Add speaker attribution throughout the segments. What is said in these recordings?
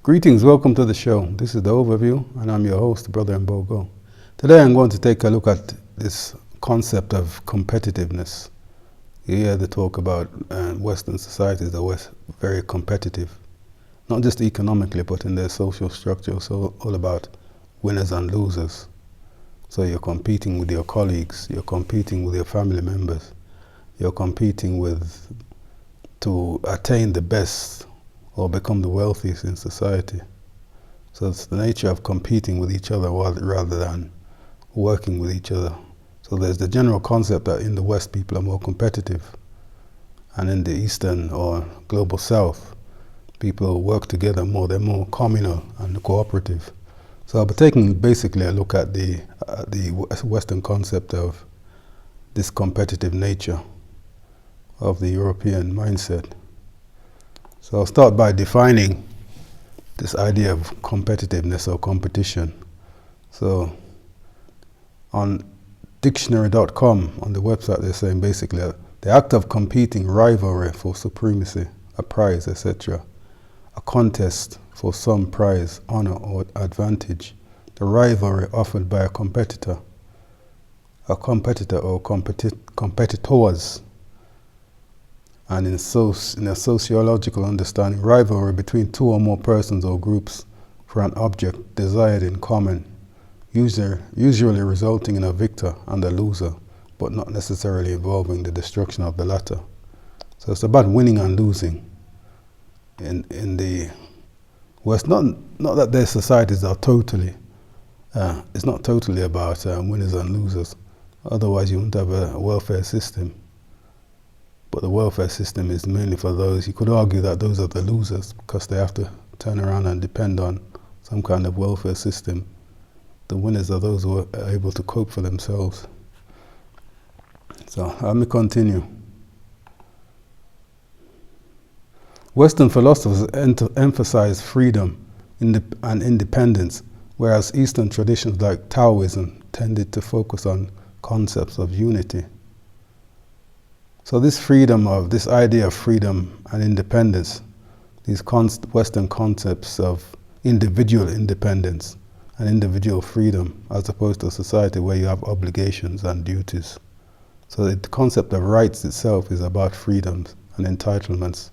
Speaker 1: Greetings, welcome to the show. This is the overview, and I'm your host, Brother Mbogo. Today I'm going to take a look at this concept of competitiveness. You hear the talk about Western societies that were very competitive, not just economically, but in their social structure. So all about winners and losers. So you're competing with your colleagues, you're competing with your family members, you're competing to attain the best or become the wealthiest in society. So it's the nature of competing with each other rather than working with each other. So there's the general concept that in the West people are more competitive, and in the Eastern or global South people work together more, they're more communal and cooperative. So I'll be taking basically a look at the Western concept of this competitive nature of the European mindset. So I'll start by defining this idea of competitiveness or competition. So on dictionary.com, on the website, they're saying basically the act of competing, rivalry for supremacy, a prize, etc., a contest for some prize, honor, or advantage, the rivalry offered by a competitor or competitors. And in a sociological understanding, rivalry between two or more persons or groups for an object desired in common, usually resulting in a victor and a loser, but not necessarily involving the destruction of the latter. So it's about winning and losing. In the West, not that their societies are totally, it's not totally about winners and losers. Otherwise you wouldn't have a welfare system. But the welfare system is mainly for those, you could argue that those are the losers because they have to turn around and depend on some kind of welfare system. The winners are those who are able to cope for themselves. So let me continue. Western philosophers emphasize freedom and independence, whereas Eastern traditions like Taoism tended to focus on concepts of unity. So this idea of freedom and independence, these Western concepts of individual independence and individual freedom, as opposed to a society where you have obligations and duties. So the concept of rights itself is about freedoms and entitlements,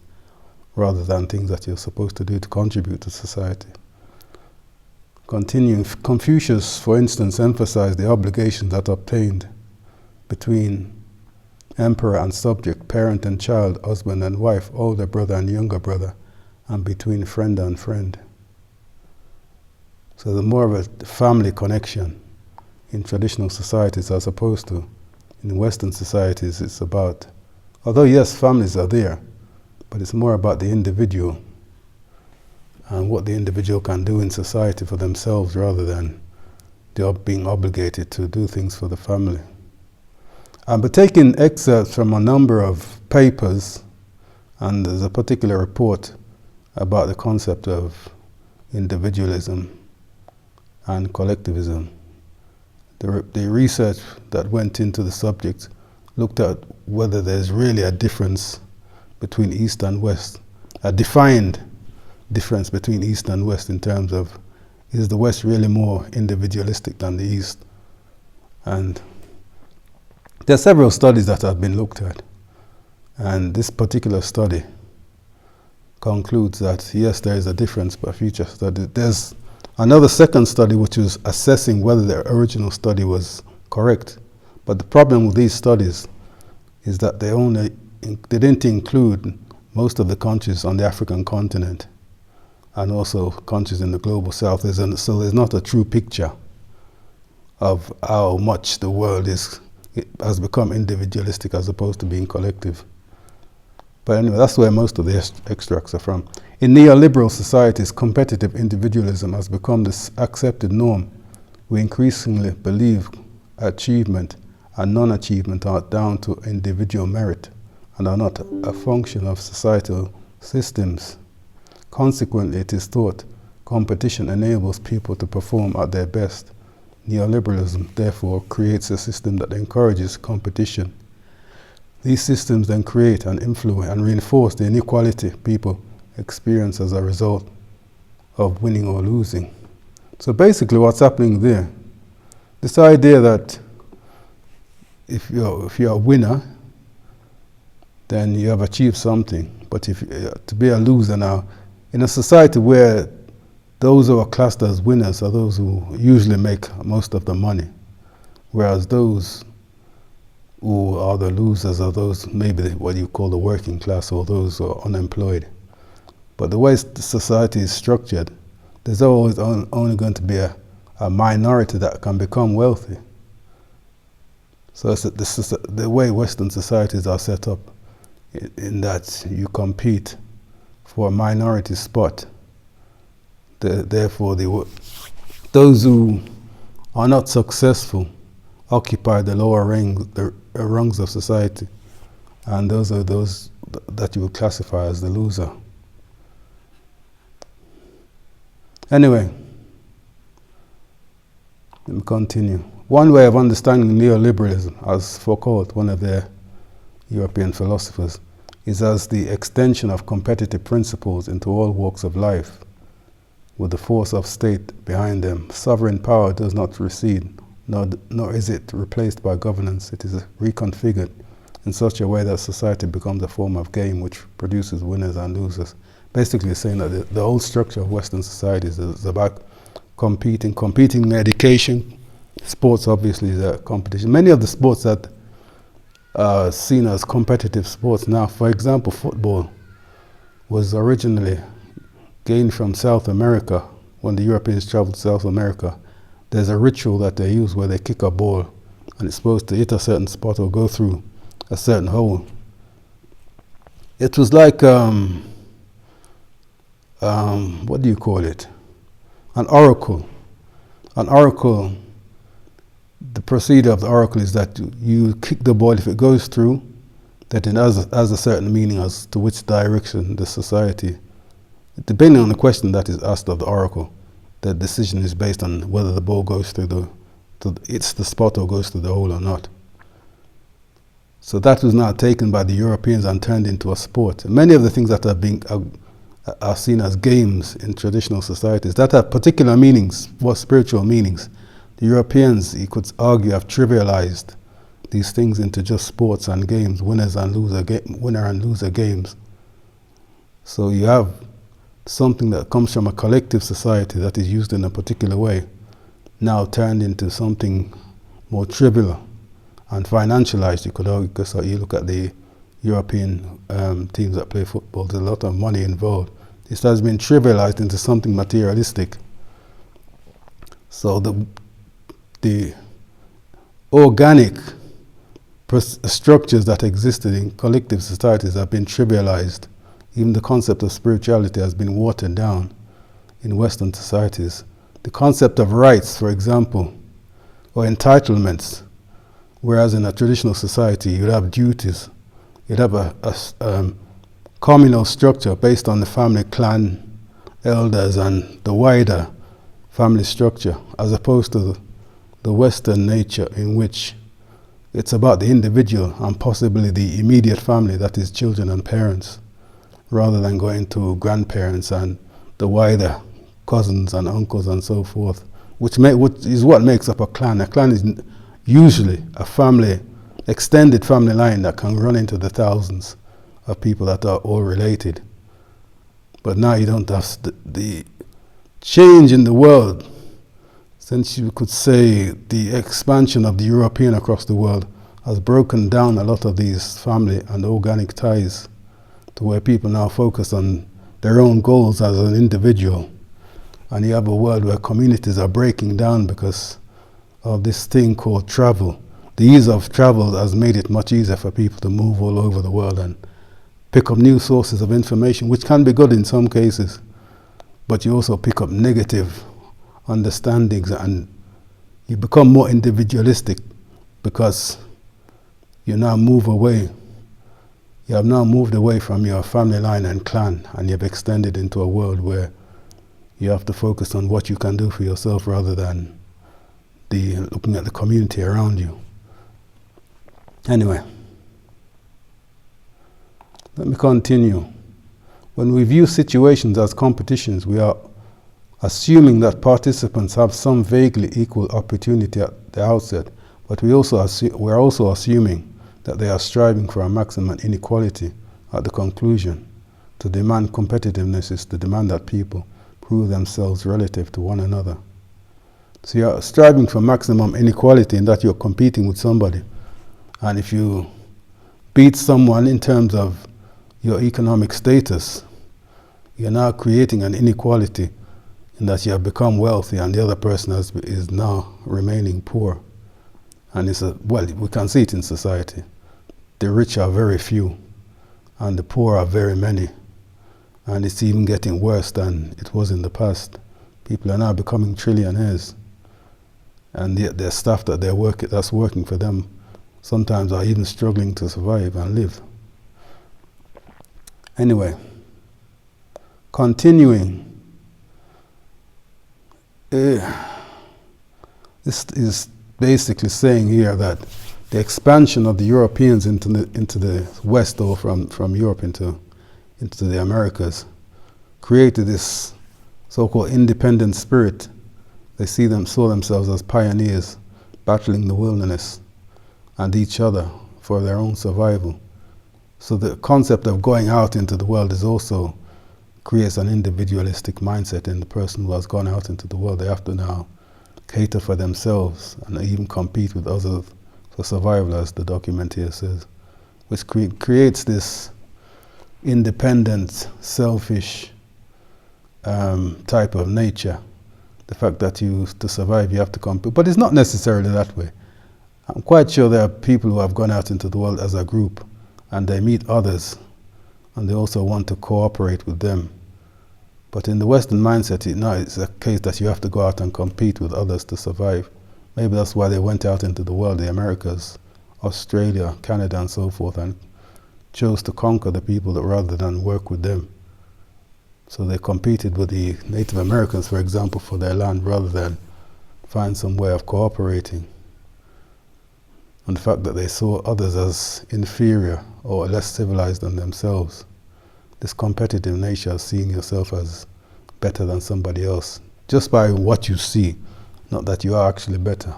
Speaker 1: rather than things that you're supposed to do to contribute to society. Continuing, Confucius, for instance, emphasized the obligations that obtained between emperor and subject, parent and child, husband and wife, older brother and younger brother, and between friend and friend. So the more of a family connection in traditional societies as opposed to in Western societies, it's about, although yes, families are there, but it's more about the individual and what the individual can do in society for themselves rather than being obligated to do things for the family. But taking excerpts from a number of papers, and there's a particular report about the concept of individualism and collectivism. The research that went into the subject looked at whether there's really a difference between East and West, a defined difference between East and West in terms of, is the West really more individualistic than the East? And there are several studies that have been looked at, and this particular study concludes that yes, there is a difference, but future study. There's another second study which is assessing whether the original study was correct. But the problem with these studies is that they didn't include most of the countries on the African continent and also countries in the global South. So there's not a true picture of how much the world has become individualistic as opposed to being collective. But anyway, that's where most of the extracts are from. In neoliberal societies, competitive individualism has become this accepted norm. We increasingly believe achievement and non-achievement are down to individual merit and are not a function of societal systems. Consequently, it is thought competition enables people to perform at their best. Neoliberalism, therefore, creates a system that encourages competition. These systems then create and influence and reinforce the inequality people experience as a result of winning or losing. So basically what's happening there, this idea that if you're a winner, then you have achieved something. But if to be a loser now, in a society where those who are classed as winners are those who usually make most of the money, whereas those who are the losers are those maybe what you call the working class or those who are unemployed. But the way society is structured, there's always only going to be a minority that can become wealthy. So it's the way Western societies are set up, in that you compete for a minority spot. Therefore, those who are not successful occupy the lower rungs of society, and those are those that you would classify as the loser. Anyway, let me continue. One way of understanding neoliberalism, as Foucault, one of the European philosophers, is as the extension of competitive principles into all walks of life, with the force of state behind them. Sovereign power does not recede, nor is it replaced by governance. It is reconfigured in such a way that society becomes a form of game which produces winners and losers. Basically saying that the whole structure of Western societies is about competing in education. Sports obviously is a competition. Many of the sports that are seen as competitive sports now, for example, football was originally gained from South America. When the Europeans traveled to South America, there's a ritual that they use where they kick a ball and it's supposed to hit a certain spot or go through a certain hole. It was like, what do you call it? An oracle. An oracle, the procedure of the oracle is that you kick the ball. If it goes through, that it has a certain meaning as to which direction the society, depending on the question that is asked of the oracle, the decision is based on whether the ball goes through it's the spot or goes through the hole or not. So that was now taken by the Europeans and turned into a sport. Many of the things that are seen as games in traditional societies that have particular meanings, more spiritual meanings. The Europeans, you could argue, have trivialized these things into just sports and games, winner and loser games. So you have something that comes from a collective society that is used in a particular way, now turned into something more trivial and financialized, you could argue, because you look at the European teams that play football, there's a lot of money involved. It has been trivialized into something materialistic. So the organic structures that existed in collective societies have been trivialized. Even the concept of spirituality has been watered down in Western societies. The concept of rights, for example, or entitlements, whereas in a traditional society you'd have duties. You'd have a communal structure based on the family, clan, elders, and the wider family structure, as opposed to the Western nature in which it's about the individual and possibly the immediate family, that is children and parents, rather than going to grandparents and the wider cousins and uncles and so forth, which is what makes up a clan. A clan is usually a family, extended family line that can run into the thousands of people that are all related. But now you don't have the change in the world, since you could say the expansion of the European across the world has broken down a lot of these family and organic ties to where people now focus on their own goals as an individual. And you have a world where communities are breaking down because of this thing called travel. The ease of travel has made it much easier for people to move all over the world and pick up new sources of information, which can be good in some cases, but you also pick up negative understandings and you become more individualistic because you now move away. You have now moved away from your family line and clan, and you've extended into a world where you have to focus on what you can do for yourself rather than looking at the community around you. Anyway, let me continue. When we view situations as competitions, we are assuming that participants have some vaguely equal opportunity at the outset, but we're also assuming that they are striving for a maximum inequality at the conclusion. To demand competitiveness is to demand that people prove themselves relative to one another. So you're striving for maximum inequality in that you're competing with somebody. And if you beat someone in terms of your economic status, you're now creating an inequality in that you have become wealthy and the other person is now remaining poor. And we can see it in society. The rich are very few and the poor are very many. And it's even getting worse than it was in the past. People are now becoming trillionaires. And their staff that's working for them sometimes are even struggling to survive and live. Anyway, continuing. This is basically saying here that the expansion of the Europeans into the West, or from Europe into the Americas, created this so-called independent spirit. They saw themselves as pioneers, battling the wilderness and each other for their own survival. So the concept of going out into the world also creates an individualistic mindset in the person who has gone out into the world. They have to now cater for themselves and even compete with others for survival, as the document here says, which creates this independent, selfish type of nature. The fact that to survive you have to compete. But it's not necessarily that way. I'm quite sure there are people who have gone out into the world as a group and they meet others and they also want to cooperate with them. But in the Western mindset, it's a case that you have to go out and compete with others to survive. Maybe that's why they went out into the world, the Americas, Australia, Canada and so forth, and chose to conquer the people rather than work with them. So they competed with the Native Americans, for example, for their land rather than find some way of cooperating. And the fact that they saw others as inferior or less civilized than themselves. This competitive nature of seeing yourself as better than somebody else, just by what you see, not that you are actually better.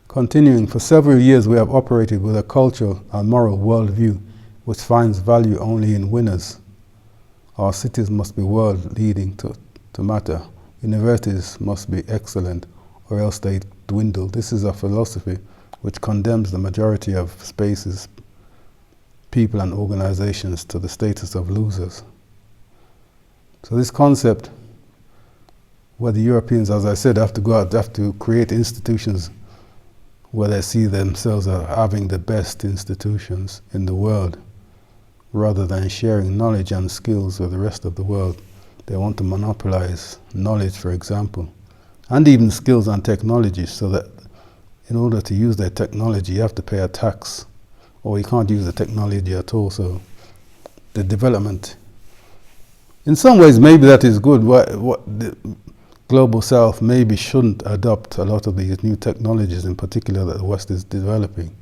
Speaker 1: Continuing, for several years we have operated with a cultural and moral worldview which finds value only in winners. Our cities must be world-leading to matter. Universities must be excellent, or else they dwindle. This is a philosophy which condemns the majority of spaces, people and organizations to the status of losers. So this concept, where the Europeans, as I said, have to go out, they have to create institutions where they see themselves as having the best institutions in the world, rather than sharing knowledge and skills with the rest of the world. They want to monopolize knowledge, for example, and even skills and technology, so that in order to use their technology, you have to pay a tax, or you can't use the technology at all. So the development, in some ways, maybe that is good. What the Global South maybe shouldn't adopt a lot of these new technologies, in particular that the West is developing,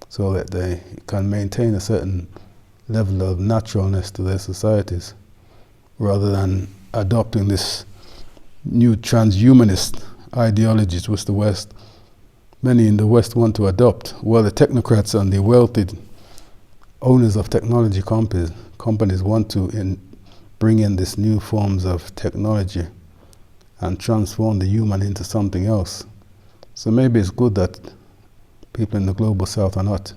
Speaker 1: so that they can maintain a certain level of naturalness to their societies, rather than adopting this new transhumanist ideologies which many in the West want to adopt, while the technocrats and the wealthy owners of technology companies want to bring in these new forms of technology and transform the human into something else. So maybe it's good that people in the Global South are not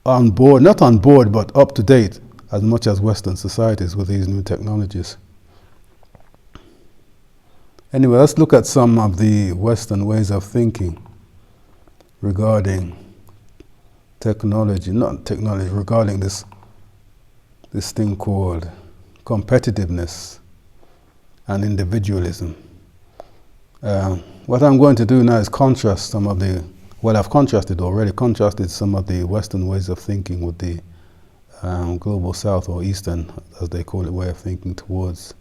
Speaker 1: on board, but up to date as much as Western societies with these new technologies. Anyway, let's look at some of the Western ways of thinking regarding regarding this thing called competitiveness and individualism. What I'm going to do now is contrast some of I've contrasted some of the Western ways of thinking with the Global South, or Eastern, as they call it, way of thinking towards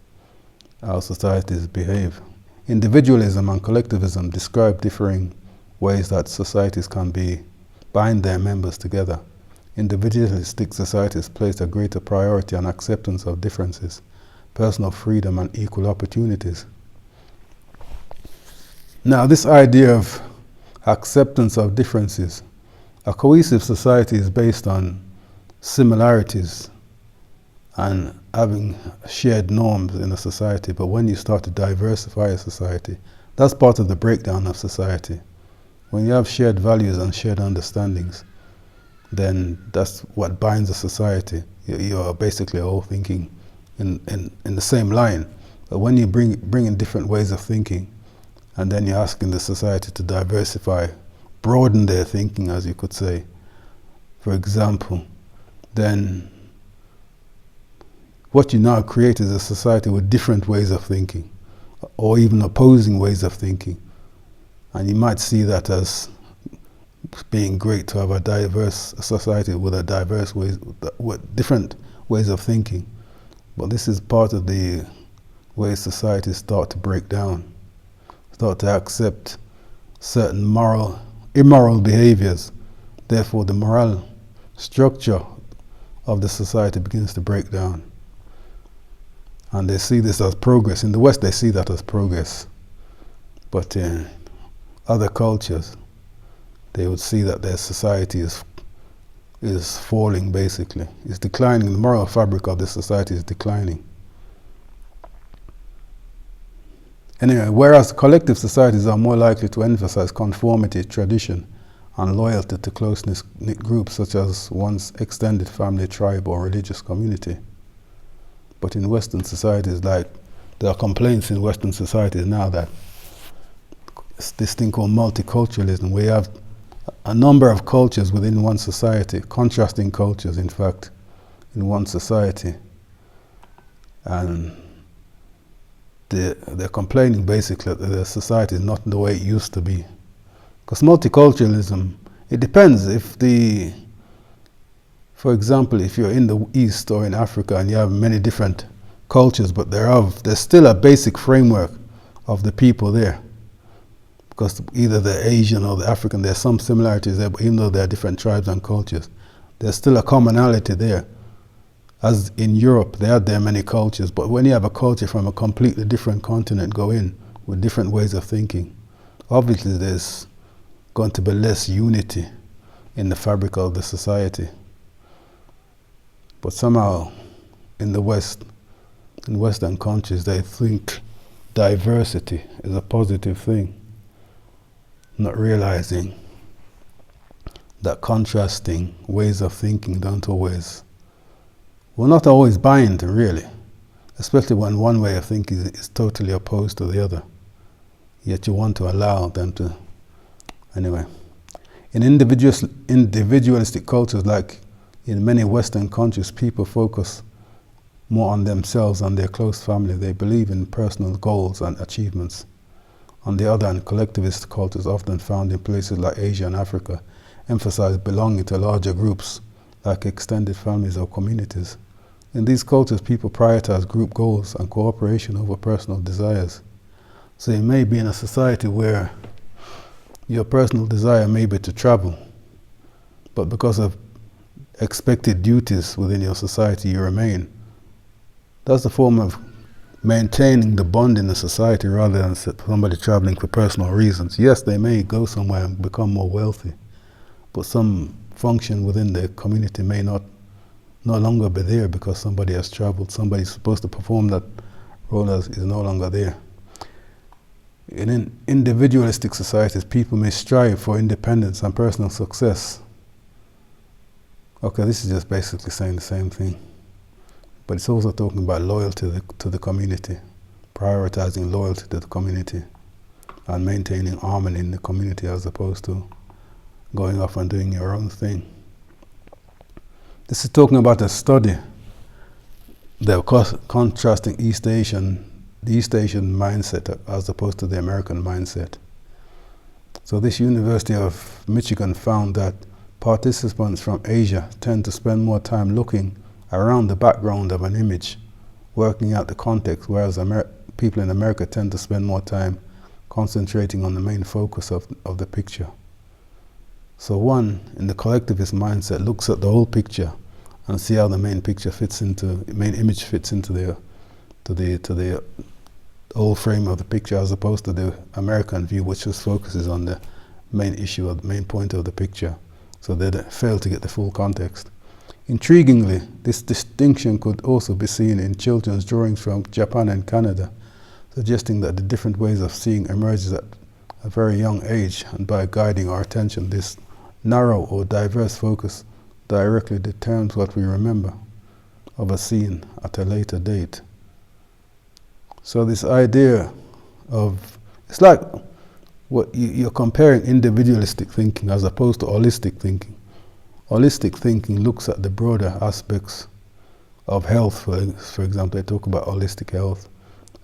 Speaker 1: how societies behave. Individualism and collectivism describe differing ways that societies can bind their members together individualistic societies place a greater priority on acceptance of differences, personal freedom, and equal opportunities. Now, this idea of acceptance of differences, a cohesive society is based on similarities and having shared norms in a society, but when you start to diversify a society, that's part of the breakdown of society. When you have shared values and shared understandings, then that's what binds a society. You're basically all thinking in the same line. But when you bring in different ways of thinking, and then you're asking the society to diversify, broaden their thinking, as you could say, for example, then what you now create is a society with different ways of thinking, or even opposing ways of thinking. And you might see that as being great to have a diverse society with a diverse ways, with different ways of thinking. But this is part of the way societies start to break down, start to accept certain immoral behaviors. Therefore, the moral structure of the society begins to break down. And they see this as progress. In the West, they see that as progress. But in other cultures, they would see that their society is falling, basically. It's declining. The moral fabric of the society is declining. Anyway, whereas collective societies are more likely to emphasize conformity, tradition, and loyalty to close-knit groups such as one's extended family, tribe, or religious community. But in Western societies, like there are complaints in Western societies now that it's this thing called multiculturalism, where you have a number of cultures within one society, contrasting cultures, in fact, in one society. And they're complaining basically that the society is not the way it used to be. Because multiculturalism, it depends if for example, if you're in the East or in Africa and you have many different cultures, but there's still a basic framework of the people there. Because either the Asian or the African, there's some similarities there, but even though there are different tribes and cultures, there's still a commonality there. As in Europe, there are many cultures, but when you have a culture from a completely different continent go in with different ways of thinking, obviously there's going to be less unity in the fabric of the society. But somehow, in the West, in Western countries, they think diversity is a positive thing, not realizing that contrasting ways of thinking don't always, will not always bind, really, especially when one way of thinking is totally opposed to the other. Yet you want to allow them to, anyway. In individualistic cultures, like in many Western countries, people focus more on themselves and their close family. They believe in personal goals and achievements. On the other hand, collectivist cultures, often found in places like Asia and Africa, emphasize belonging to larger groups, like extended families or communities. In these cultures, people prioritize group goals and cooperation over personal desires. So you may be in a society where your personal desire may be to travel, but because of expected duties within your society, you remain. That's a form of maintaining the bond in the society rather than somebody traveling for personal reasons. Yes, they may go somewhere and become more wealthy, but some function within the community may no longer be there because somebody has traveled. Somebody supposed to perform that role is no longer there. In individualistic societies, people may strive for independence and personal success. Okay, this is just basically saying the same thing. But it's also talking about loyalty to the community, prioritizing loyalty to the community, and maintaining harmony in the community as opposed to going off and doing your own thing. This is talking about a study, the contrasting the East Asian mindset as opposed to the American mindset. So this University of Michigan found that participants from Asia tend to spend more time looking around the background of an image, working out the context, whereas people in America tend to spend more time concentrating on the main focus of the picture. So one, in the collectivist mindset, looks at the whole picture and see how the main picture fits into, the main image fits into the whole frame of the picture, as opposed to the American view, which just focuses on the main issue or the main point of the picture. So they fail to get the full context. Intriguingly, this distinction could also be seen in children's drawings from Japan and Canada, suggesting that the different ways of seeing emerges at a very young age, and by guiding our attention, this narrow or diverse focus directly determines what we remember of a scene at a later date. So this idea of, it's like what you're comparing individualistic thinking as opposed to holistic thinking. Holistic thinking looks at the broader aspects of health, for example. They talk about holistic health,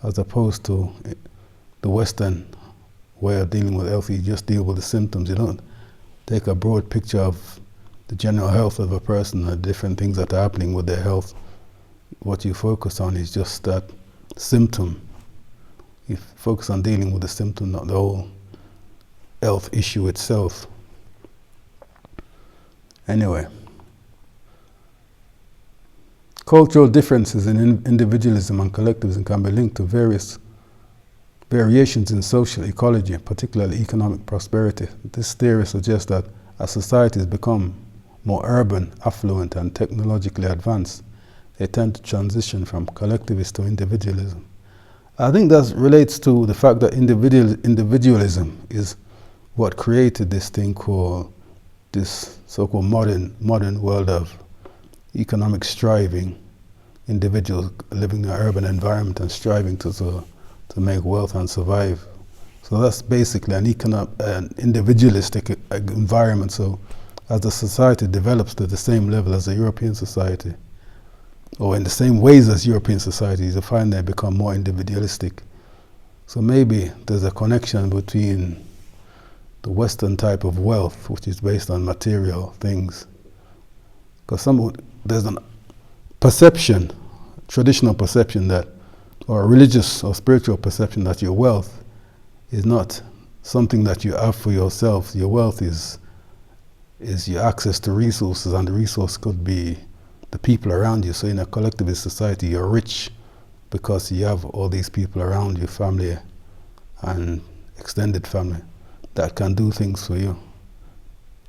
Speaker 1: as opposed to the Western way of dealing with health. You just deal with the symptoms. You don't take a broad picture of the general health of a person, the different things that are happening with their health. What you focus on is just that symptom. You focus on dealing with the symptom, not the whole health issue itself. Anyway, cultural differences in individualism and collectivism can be linked to various variations in social ecology, particularly economic prosperity. This theory suggests that as societies become more urban, affluent, and technologically advanced, they tend to transition from collectivist to individualism. I think that relates to the fact that individualism is what created this thing called this so-called modern world of economic striving, individuals living in an urban environment and striving to make wealth and survive. So that's basically an individualistic environment. So as the society develops to the same level as the European society, or in the same ways as European societies, you find they become more individualistic. So maybe there's a connection between the Western type of wealth, which is based on material things. Because there's a perception, traditional perception that, or a religious or spiritual perception that your wealth is not something that you have for yourself. Your wealth is your access to resources, and the resource could be the people around you. So in a collectivist society, you're rich because you have all these people around you, family and extended family, that can do things for you.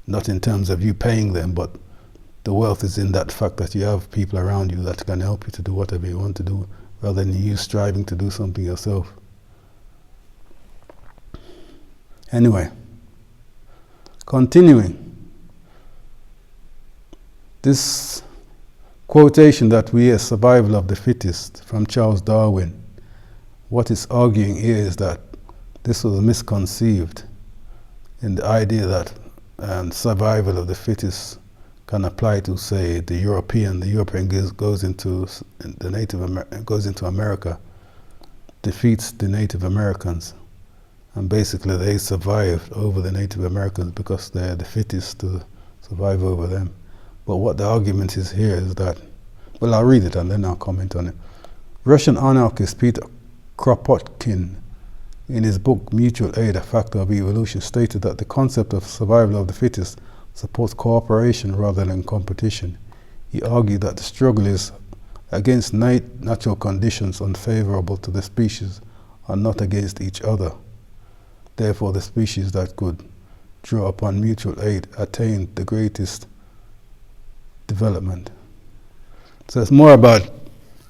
Speaker 1: Not in terms of you paying them, but the wealth is in that fact that you have people around you that can help you to do whatever you want to do, rather than you striving to do something yourself. Anyway, continuing. This quotation that we hear, survival of the fittest, from Charles Darwin, what it's arguing here is that this was misconceived in the idea that survival of the fittest can apply to, say, the European. The European goes into America, defeats the Native Americans, and basically they survived over the Native Americans because they're the fittest to survive over them. But what the argument is here is that, well, I'll read it and then I'll comment on it. Russian anarchist Peter Kropotkin, in his book Mutual Aid, A Factor of Evolution, stated that the concept of survival of the fittest supports cooperation rather than competition. He argued that the struggle is against natural conditions unfavorable to the species and not against each other. Therefore, the species that could draw upon mutual aid attained the greatest development. So it's more about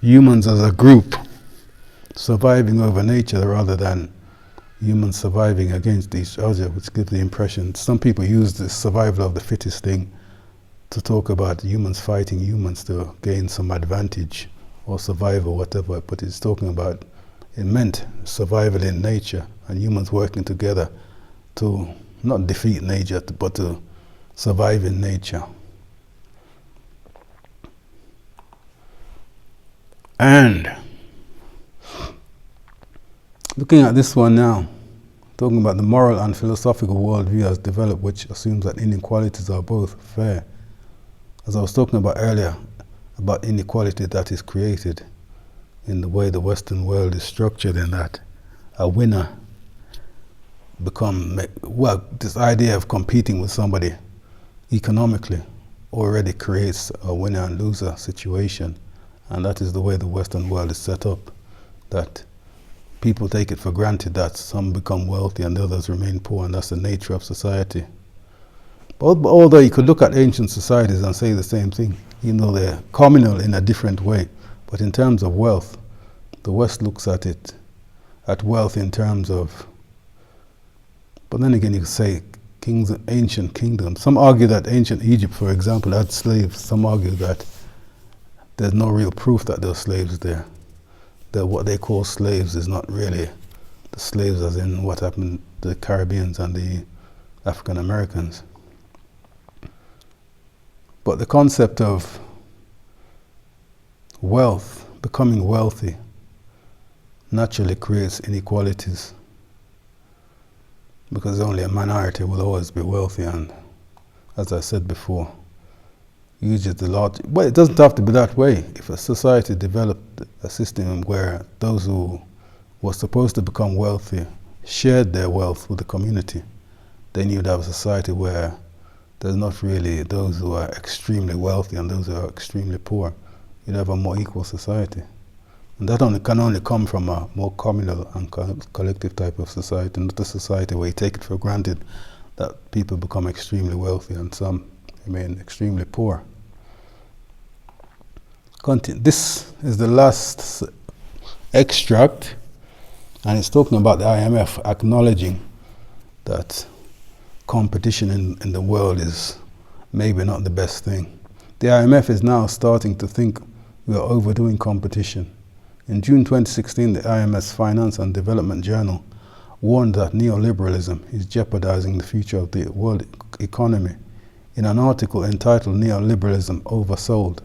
Speaker 1: humans as a group surviving over nature rather than humans surviving against each other, which gives the impression, some people use this survival of the fittest thing to talk about humans fighting humans to gain some advantage or survive or whatever, but it's talking about, it meant survival in nature and humans working together to not defeat nature, but to survive in nature. And looking at this one now, talking about the moral and philosophical worldview has developed, which assumes that inequalities are both fair. As I was talking about earlier, about inequality that is created in the way the Western world is structured, in that a winner this idea of competing with somebody economically already creates a winner and loser situation, and that is the way the Western world is set up, that people take it for granted that some become wealthy and the others remain poor, and that's the nature of society. But although you could look at ancient societies and say the same thing, even though they're communal in a different way, but in terms of wealth, the West looks at wealth in terms of, but then again you could say ancient kingdoms. Some argue that ancient Egypt, for example, had slaves. Some argue that there's no real proof that there were slaves there. That what they call slaves is not really the slaves as in what happened to the Caribbeans and the African Americans. But the concept of wealth, becoming wealthy, naturally creates inequalities, because only a minority will always be wealthy, and as I said before, usually well, it doesn't have to be that way. If a society developed a system where those who were supposed to become wealthy shared their wealth with the community, then you'd have a society where there's not really those who are extremely wealthy and those who are extremely poor. You'd have a more equal society. And that can only come from a more communal and collective type of society, not a society where you take it for granted that people become extremely wealthy and some remain extremely poor. This is the last extract, and it's talking about the IMF acknowledging that competition in the world is maybe not the best thing. The IMF is now starting to think we are overdoing competition. In June 2016, the IMF's Finance and Development Journal warned that neoliberalism is jeopardizing the future of the world economy. In an article entitled "Neoliberalism Oversold,"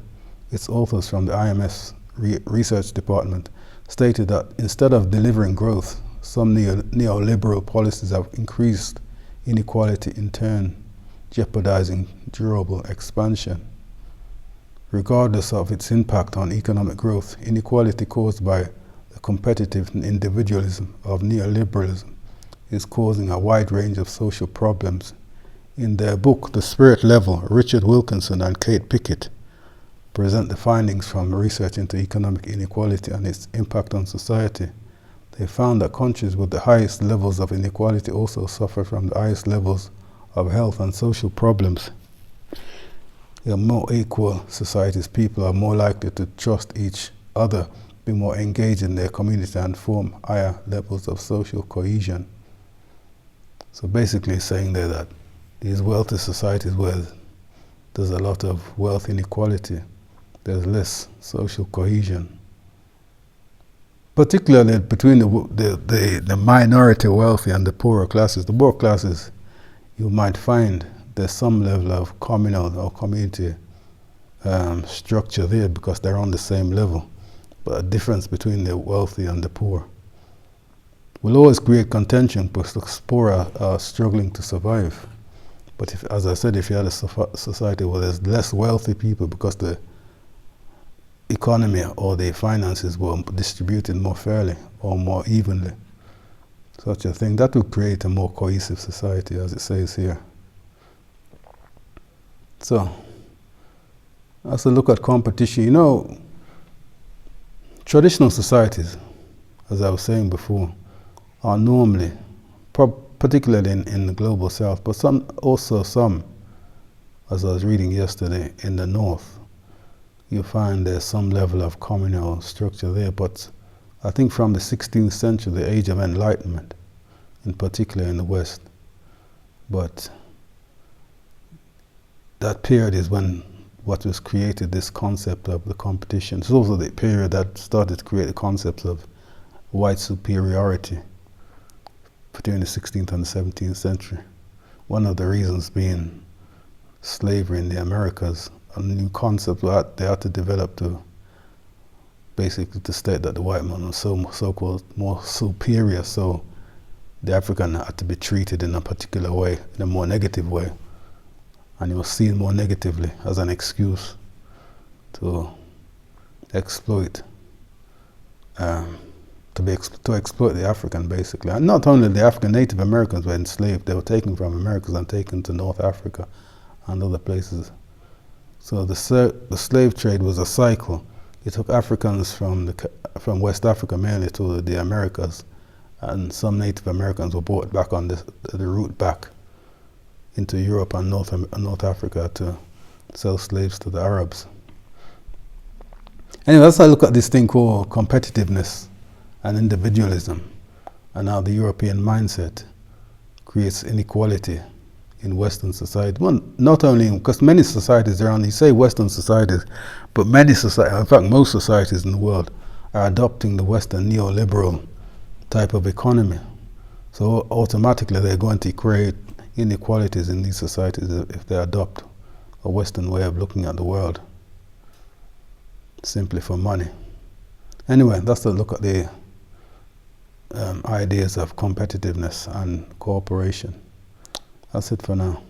Speaker 1: its authors from the IMF's research department stated that instead of delivering growth, some neoliberal policies have increased inequality, in turn jeopardizing durable expansion. Regardless of its impact on economic growth, inequality caused by the competitive individualism of neoliberalism is causing a wide range of social problems. In their book, The Spirit Level, Richard Wilkinson and Kate Pickett present the findings from research into economic inequality and its impact on society. They found that countries with the highest levels of inequality also suffer from the highest levels of health and social problems. In more equal societies, people are more likely to trust each other, be more engaged in their community, and form higher levels of social cohesion. So basically saying there that these wealthy societies where there's a lot of wealth inequality, there's less social cohesion. Particularly between the minority wealthy and the poorer classes. The poorer classes, you might find there's some level of communal or community structure there because they're on the same level. But a difference between the wealthy and the poor will always create contention because the poor are struggling to survive. But if, as I said, if you had a society where there's less wealthy people because the economy or the finances were distributed more fairly or more evenly, such a thing, that would create a more cohesive society, as it says here. So, as I look at competition, traditional societies, as I was saying before, are normally, particularly in the global south, but some, as I was reading yesterday, in the north, you find there's some level of communal structure there, but I think from the 16th century, the age of enlightenment, in particular in the West, but that period is when what was created, this concept of the competition. It's also the period that started to create the concepts of white superiority between the 16th and the 17th century. One of the reasons being slavery in the Americas, a new concept that they had to develop to basically to state that the white man was so-called more superior, so the African had to be treated in a particular way, in a more negative way. And he was seen more negatively as an excuse to exploit to exploit the African, basically. And not only the African, Native Americans were enslaved, they were taken from Americas and taken to North Africa and other places. So the slave trade was a cycle. It took Africans from West Africa mainly to the Americas, and some Native Americans were brought back on the route back into Europe and North Africa to sell slaves to the Arabs. Anyway, that's how I look at this thing called competitiveness and individualism, and how the European mindset creates inequality in Western society. Well, not only because many societies around, you say Western societies, but many societies, in fact most societies in the world, are adopting the Western neoliberal type of economy. So automatically they're going to create inequalities in these societies if they adopt a Western way of looking at the world, simply for money. Anyway, that's a look at the ideas of competitiveness and cooperation. That's it for now.